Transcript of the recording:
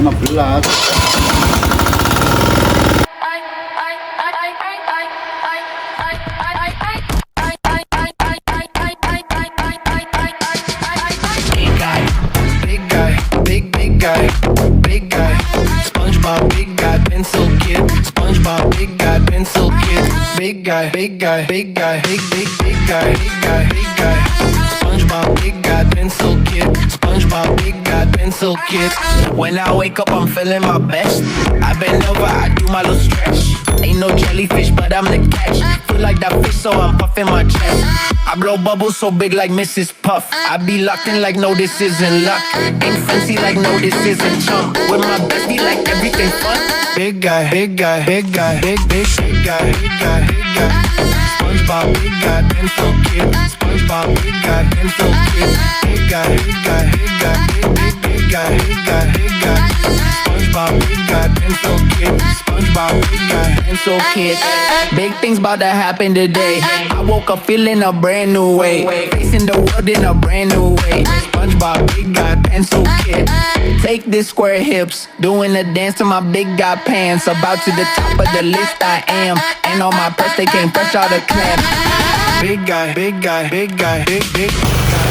15. Big guy, SpongeBob, big guy, pencil kid. SpongeBob, big guy, pencil kid. Big guy, big guy, big guy, big guy, big guy, big guy. SpongeBob, big guy, pencil kid. SpongeBob, big guy, pencil kid. When I wake up, I'm feeling my best. I bend over, I do my little stretch. Ain't no jellyfish, but I'm the catch. Feel like that fish, so I'm puffing my chest. I blow bubbles so big like Mrs. Puff. I be locked in like no, this isn't luck. Ain't fancy like no, this isn't chump. With my bestie like everything fun. Big guy, big guy, big guy, big guy, big guy, big guy. SpongeBob, big guy, pencil kid. SpongeBob, big guy, pencil kid. Big guy, big guy, big guy, big guy, big guy, big guy. SpongeBob, big guy, pencil kid. SpongeBob, big guy, pencil kid. Big things about to happen today. I woke up feeling a brand new way. Facing the world in a brand new way. SpongeBob, big guy, pencil kid. Take this square hips, doing a dance to my big guy pants. About to the top of the list I am. And on my purse they came fresh out of clamp. Big guy, big guy, big guy, big guy.